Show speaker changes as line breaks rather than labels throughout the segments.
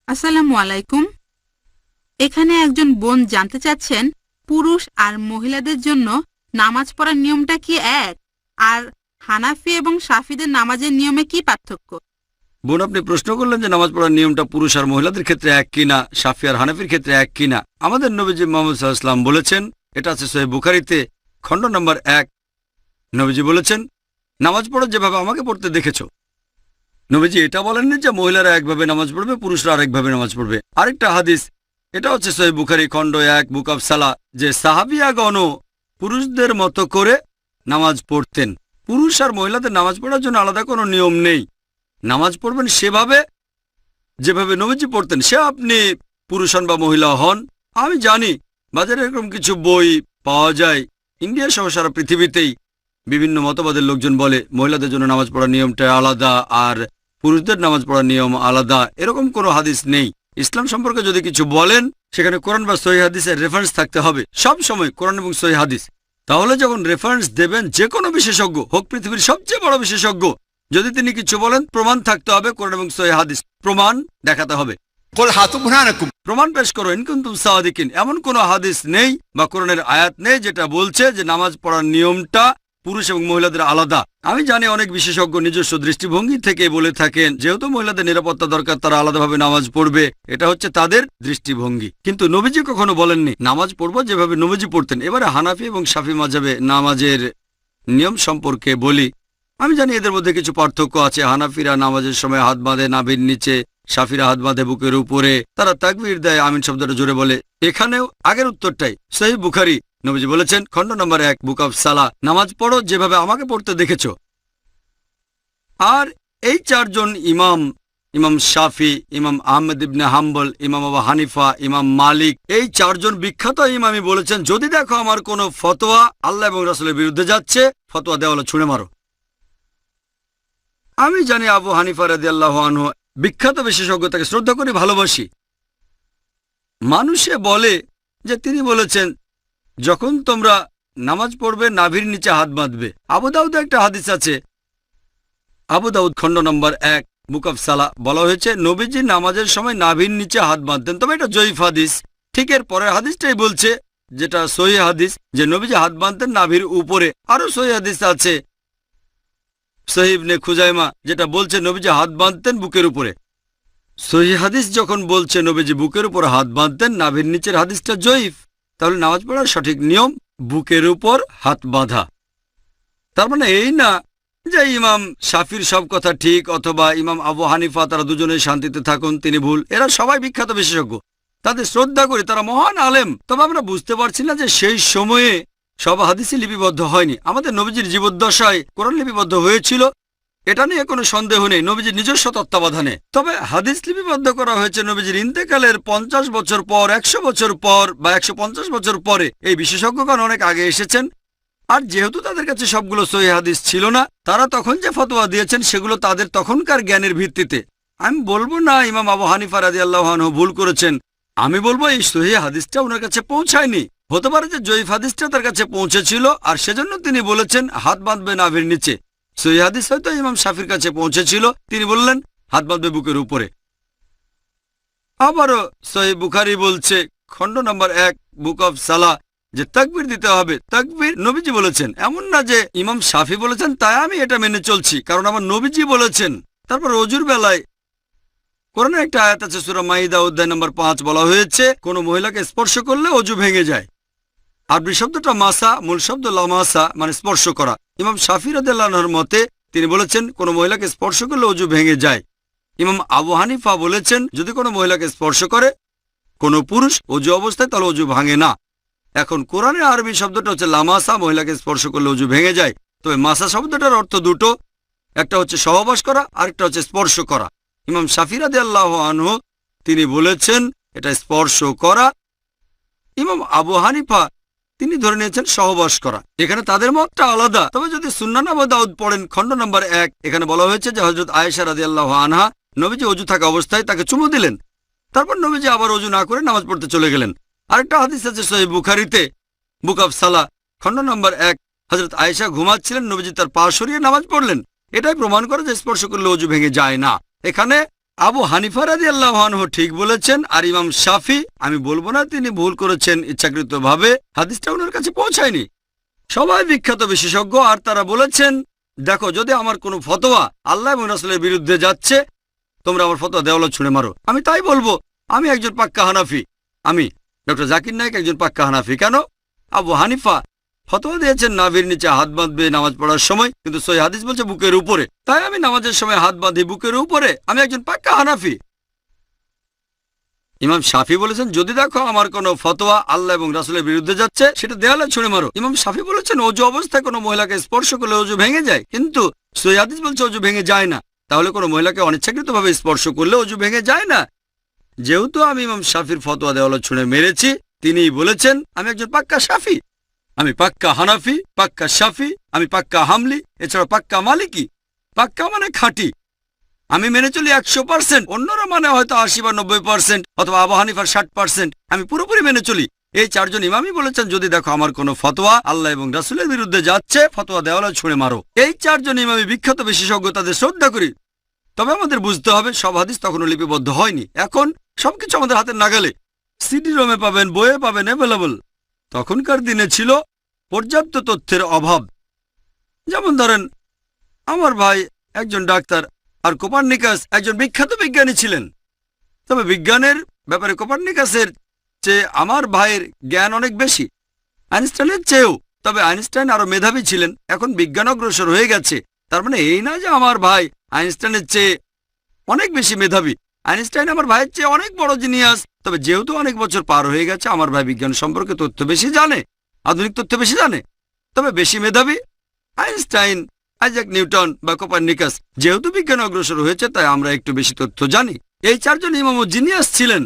আসসালামু আলাইকুম। এখানে একজন বোন জানতে চাচ্ছেন পুরুষ আর মহিলাদের জন্য নামাজ পড়ার নিয়মটা কি এক, আর হানাফি এবং শাফিদের নামাজের নিয়মে কি পার্থক্য?
বোন, আপনি প্রশ্ন করলেন যে নামাজ পড়ার নিয়মটা পুরুষ আর মহিলাদের ক্ষেত্রে এক কিনা, শাফি আর হানাফির ক্ষেত্রে এক কিনা। আমাদের নবীজি মুহাম্মদ সাল্লাল্লাহু আলাইহি ওয়াসাল্লাম বলেছেন, এটা আছে সহিহ বুখারীতে, খণ্ড নম্বর 1। নবীজি বলেছেন, নামাজ পড়ো যেভাবে আমাকে পড়তে দেখেছো। নবীজি এটা বলেননি যে মহিলারা একভাবে নামাজ পড়বে, পুরুষরা আরেকভাবে নামাজ পড়বে। আরেকটা হাদিস, এটা হচ্ছে সহিহ বুখারী খণ্ড 1 বুক অব সালাহ, যে সাহাবিয়াগণও পুরুষদের মতো করে নামাজ পড়তেন। পুরুষ আর মহিলাদের নামাজ পড়ার জন্য আলাদা কোনো নিয়ম নেই। নামাজ পড়বেন সেভাবে যেভাবে নবীজি পড়তেন, সে আপনি পুরুষ হন বা মহিলা হন। আমি জানি বাজারে এরকম কিছু বই পাওয়া যায়, ইন্ডিয়া সহ সারা পৃথিবীতেই বিভিন্ন মতবাদের লোকজন বলে মহিলাদের জন্য নামাজ পড়ার নিয়মটা আলাদা আর পুরুষদের নামাজ পড়ার নিয়ম আলাদা। এরকম কোনো হাদিস নেই। ইসলাম সম্পর্কে যদি কিছু বলেন, সেখানে কোরআন বা সহিহ হাদিসের রেফারেন্স থাকতে হবে। সব সময় কোরআন এবং সহিহ হাদিস। তাহলে যখন রেফারেন্স দেবেন যে কোনো বিশেষজ্ঞ হোক, পৃথিবীর সবচেয়ে বড় বিশেষজ্ঞ, যদি তিনি কিছু বলেন প্রমাণ থাকতে হবে, কোরআন এবং সহিহ হাদিস প্রমাণ দেখাতে হবে। প্রমাণ পেশ করো ইন কুনতুম সাদিকিন। এমন কোনো হাদিস নেই বা কোরআনের আয়াত নেই যেটা বলছে যে নামাজ পড়ার নিয়মটা পুরুষ এবং মহিলাদের আলাদা। আমি জানি অনেক বিশেষজ্ঞ নিজস্ব দৃষ্টিভঙ্গি থেকে বলে থাকেন যেহেতু মহিলাদের নিরাপত্তা দরকার, তারা আলাদাভাবে নামাজ পড়বে। এটা হচ্ছে তাদের দৃষ্টিভঙ্গি, কিন্তু নবীজি কখনো বলেননি নামাজ পড়বো যেভাবে নবীজি পড়তেন। এবারে হানাফি এবং শাফি মাযহাবে নামাজের নিয়ম সম্পর্কে বলি। আমি জানি এদের মধ্যে কিছু পার্থক্য আছে। হানাফিরা নামাজের সময় হাত বাঁধে নাভির নিচে, শাফিরা হাত বাঁধে বুকের উপরে, তারা তাকবীর দেয়, আমিন শব্দটা জোরে বলে। এখানেও আগের উত্তরটাই। সহিহ বুখারী, নবীজি বলেছেন খণ্ড নম্বর 1 বুক অব সালাহ, নামাজ পড়ো যেভাবে আমাকে পড়তে দেখেছো। আর এই চারজন ইমাম, ইমাম শাফি, ইমাম আহমেদ ইবনে হাম্বল, ইমাম আবু হানিফা, ইমাম মালিক, এই চারজন বিখ্যাত ইমামই বলেছেন যদি দেখো আমার কোনো ফতোয়া আল্লাহ এবং রাসূলের বিরুদ্ধে যাচ্ছে, ফতোয়া দেওয়ালে ছুঁড়ে মারো। আমি জানি আবু হানিফা রাদিয়াল্লাহু আনহু বিখ্যাত বিশেষজ্ঞ, তাকে শ্রদ্ধা করি, ভালোবাসি। মানুষে বলে যে তিনি বলেছেন যখন তোমরা নামাজ পড়বে নাভির নিচে হাত বাঁধবে। আবু দাউদে একটা হাদিস আছে, আবু দাউদ খণ্ড নম্বর 1 বুক অব সালাহ, বলা হয়েছে নবীজি নামাজের সময় নাভির নিচে হাত বাঁধতেন। তবে এটা জয়ীফ হাদিস। ঠিক এর পরের হাদিসটাই বলছে, যেটা সহিহ হাদিস, যে নবীজি হাত বাঁধতেন নাভির উপরে। আরো সহিহ হাদিস আছে সহিহ ইবনে খুজাইমা, যেটা বলছে নবীজি হাত বাঁধতেন বুকের উপরে। সহিহ হাদিস যখন বলছে নবীজি বুকের উপর হাত বাঁধতেন, নাভির নিচের হাদিসটা জয়ীফ। তাহলে নামাজ পড়ার সঠিক নিয়ম বুকের উপর হাত বাঁধা। তার মানে এই না যে ইমাম শাফির সব কথা ঠিক অথবা ইমাম আবু হানিফা তারা দুজনেই শান্তিতে থাকুন, তিনি ভুল। এরা সবাই বিখ্যাত বিশেষজ্ঞ, তাদের শ্রদ্ধা করি, তারা মহান আলেম। তবে আমরা বুঝতে পারছি না যে সেই সময়ে সব হাদিসই লিপিবদ্ধ হয়নি। আমাদের নবীজির জীবদ্দশায় কোরআন লিপিবদ্ধ হয়েছিল, এটা নিয়ে কোনো সন্দেহ নেই, নবীজির নিজস্ব তত্ত্বাবধানে। তবে হাদিস লিপিবদ্ধ করা হয়েছে নবীজির ইন্তেকালের 50 বছর পর, 100 বছর পর বা 150 বছর পরে। এই বিশেষজ্ঞগণ অনেক আগে এসেছেন, আর যেহেতু তাদের কাছে সবগুলো সহিহ হাদিস ছিল না, তারা তখন যে ফতোয়া দিয়েছেন সেগুলো তাদের তখনকার জ্ঞানের ভিত্তিতে। আমি বলবো না ইমাম আবু হানিফা রাদিয়াল্লাহু আনহু ভুল করেছেন, আমি বলবো এই সহিহ হাদিসটা ওনার কাছে পৌঁছায়নি। হতে পারে যে জয়ীফ হাদিসটা তার কাছে পৌঁছেছিল আর সেজন্য তিনি বলেছেন হাত বাঁধবে নাভির নিচে। সহিহ হাদিস হয়তো ইমাম শাফির কাছে পৌঁছেছিল, তিনি বললেন হাত বাঁধবে বুকের উপরে। আবারও সহিহ বুখারী বলছে খণ্ড নম্বর 1 বুক অব সালাহ যে তাকবীর দিতে হবে। তাকবীর নবীজি বলেছেন, এমন না যে ইমাম শাফি বলেছেন তাই আমি এটা মেনে চলছি, কারণ আমার নবীজি বলেছেন। তারপর অজুর বেলায় কোরআনের একটা আয়াত আছে সূরা মাইদা অধ্যায় নম্বর 5, বলা হয়েছে কোনো মহিলাকে স্পর্শ করলে অজু ভেঙে যায়। আরবি শব্দটা মাসা, মূল শব্দ লামাসা, মানে স্পর্শ করা। ইমাম শাফি রাদিয়াল্লাহু আনহুর মতে তিনি বলেছেন কোনো মহিলাকে স্পর্শ করলে অজু ভেঙে যায়। ইমাম আবু হানিফা বলেছেন যদি কোনো মহিলাকে স্পর্শ করে কোনো পুরুষ অজু অবস্থায় তাহলে অজু ভাঙে না। এখন কোরআনের আরবি শব্দটা হচ্ছে লামাসা, মহিলাকে স্পর্শ করলে অজু ভেঙে যায়। তবে মাসা শব্দটার অর্থ দুটো, একটা হচ্ছে সহবাস করা, আরেকটা হচ্ছে স্পর্শ করা। ইমাম শাফি রাদিয়াল্লাহু আনহু তিনি বলেছেন এটা স্পর্শ করা। ইমাম আবু হানিফা তিনি ধরে নিয়েছেন সহবাস করা। এখানে তাদের মতটা আলাদা। তবে যদি সুন্নান আবু দাউদ পড়েন খণ্ড নম্বর 1, এখানে বলা হয়েছে যে হযরত আয়েশা রাদিয়াল্লাহু আনহা নবীজি অজু থাকা অবস্থায় তাকে চুমু দিলেন, তারপর নবীজি আবার অজু না করে নামাজ পড়তে চলে গেলেন। আরেকটা হাদিস আছে সহিহ বুখারীতে বুক অব সালাহ খণ্ড নম্বর 1, হযরত আয়েশা ঘুমাচ্ছিলেন, নবীজি তার পা সরিয়ে নামাজ পড়লেন। এটাই প্রমাণ করে যে স্পর্শ করলে অজু ভেঙে যায় না। এখানে আবু হানিফা রাদিয়াল্লাহু আনহু ঠিক বলেছেন, আর ইমাম শাফি, আমি বলবো না তিনি ভুল করেছেন ইচ্ছাকৃতভাবে, হাদিসটা ওনার কাছে পৌঁছায়নি। সবাই বিখ্যাত বিশেষজ্ঞ, আর তারা বলেছেন দেখো যদি আমার কোনো ফতোয়া আল্লাহ এবং রাসূলের বিরুদ্ধে যাচ্ছে, তোমরা আমার ফতোয়া দেওয়ালে ছুঁড়ে মারো। আমি তাই বলবো, আমি একজন পাক্কা হানাফি। আমি ডক্টর জাকির নায়েক একজন পাক্কা হানাফি। কেন? আবু হানিফা ফতোয়া দিয়েছেন নাভির নিচে হাত বাঁধবে নামাজ পড়ার সময়, কিন্তু সহিহ হাদিস বলছে বুকের উপরে। তাই আমি নামাজের সময় হাত বাঁধি বুকের উপরে, আমি একজন পাক্কা হানাফি। ইমাম শাফি বলেছেন যদি দেখো আমার কোনো ফতোয়া আল্লাহ এবং রাসূলের বিরুদ্ধে যাচ্ছে, সেটা দেওয়ালে ছুঁড়ে মারো। ইমাম শাফি বলেছেন অজু অবস্থায় কোনো মহিলাকে স্পর্শ করলে অজু ভেঙে যায়, কিন্তু সহিহ হাদিস বলছে অজু ভেঙে যায় না। তাহলে কোনো মহিলাকে অনিচ্ছাকৃতভাবে স্পর্শ করলে অজু ভেঙে যায় না। যেহেতু আমি ইমাম শাফির ফতোয়া দেওয়ালে ছুঁড়ে মেরেছি, তিনিই বলেছেন আমি একজন পাক্কা শাফি। আমি পাক্কা হানাফি, পাক্কা শাফি, আমি পাক্কা হামলি, এছাড়া পাক্কা মালিকি। পাক্কা মানে খাঁটি। আমি মেনে চলি 100%, অন্যরা মানে হয়তো 80 বা 90%, অথবা আবু হানিফার 60%। আমি পুরোপুরি মেনে চলি। এই চারজন ইমামই বলেছেন যদি দেখো আমার কোনো ফতোয়া আল্লাহ এবং রাসূলের বিরুদ্ধে যাচ্ছে, ফতোয়া দেওয়ালে ছুঁড়ে মারো। এই চারজন ইমামই বিখ্যাত বিশেষজ্ঞ, তাদের শ্রদ্ধা করি। তবে আমাদের বুঝতে হবে সব হাদিস তখনও লিপিবদ্ধ হয়নি। এখন সবকিছু আমাদের হাতের নাগালে, সিডি রোমে পাবেন, বইয়ে পাবেন, অ্যাভেলেবল। তখনকার দিনে ছিল পর্যাপ্ত তথ্যের অভাব। যেমন ধরেন আমার ভাই একজন ডাক্তার, আর কোপার্নিকাস একজন বিখ্যাত বিজ্ঞানী ছিলেন। তবে বিজ্ঞানের ব্যাপারে কোপার্নিকাসের চেয়ে আমার ভাইয়ের জ্ঞান অনেক বেশি, আইনস্টাইনের চেয়েও। তবে আইনস্টাইন আরো মেধাবী ছিলেন। এখন বিজ্ঞান অগ্রসর হয়ে গেছে, তার মানে এই না যে আমার ভাই আইনস্টাইনের চেয়ে অনেক বেশি মেধাবী। আইনস্টাইন আমার ভাইয়ের চেয়ে অনেক বড় জিনিয়াস। তবে যেহেতু অনেক বছর পার হয়ে গেছে, আমার ভাই বিজ্ঞান সম্পর্কে তথ্য বেশি জানে, আধুনিক তথ্য বেশি জানে। তবে বেশি মেধাবী আইনস্টাইন, আইজাক নিউটন বা কোপার্নিকাস। যেহেতু বিজ্ঞান অগ্রসর হয়েছে, তাই আমরা একটু বেশি তথ্য জানি। এই চারজন ইমামও জিনিয়াস ছিলেন,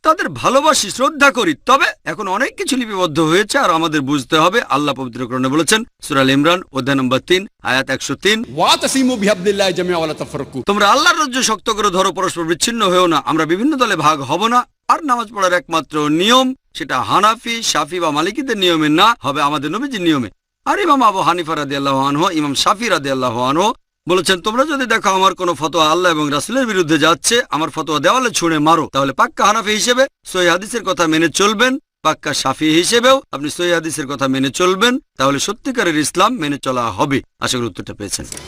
তাদের ভালোবাসি, শ্রদ্ধা করি। তবে এখন অনেক কিছু লিপিবদ্ধ হয়েছে, আর আমাদের বুঝতে হবে আল্লাহ পবিত্র কোরআনে বলেছেন সূরা আল ইমরান অধ্যায় নম্বর 3 আয়াত 103,
ওয়াতাসিমু বিহাবলিল্লাহি জামিআ ওয়া লা তাফাররাকু।
তোমরা আল্লাহর রজ্জু শক্ত করে ধরো, পরস্পর বিচ্ছিন্ন হয়েও না। আমরা বিভিন্ন দলে ভাগ হব না। আর নামাজ পড়ার একমাত্র নিয়ম সেটা হানাফি, শাফি বা মালিকিদের নিয়মে না, হবে আমাদের নবীজির নিয়মে। আর ইমাম আবু হানিফা রাদিয়াল্লাহু আনহু, ইমাম শাফি রাদিয়াল্লাহু আনহু বলেছেন তোমরা যদি দেখো আমার কোনো ফতোয়া আল্লাহ এবং রাসূলের বিরুদ্ধে যাচ্ছে, আমার ফতোয়া দেওয়ালে ছুঁড়ে মারো। তাহলে পাক্কা হানাফি হিসেবে সহিহ হাদিসের কথা মেনে চলবেন, পাক্কা শাফি হিসেবেও আপনি সহিহ হাদিসের কথা মেনে চলবেন। তাহলে সত্যিকারের ইসলাম মেনে চলা হবে। আশা করি উত্তরটা পেয়েছেন।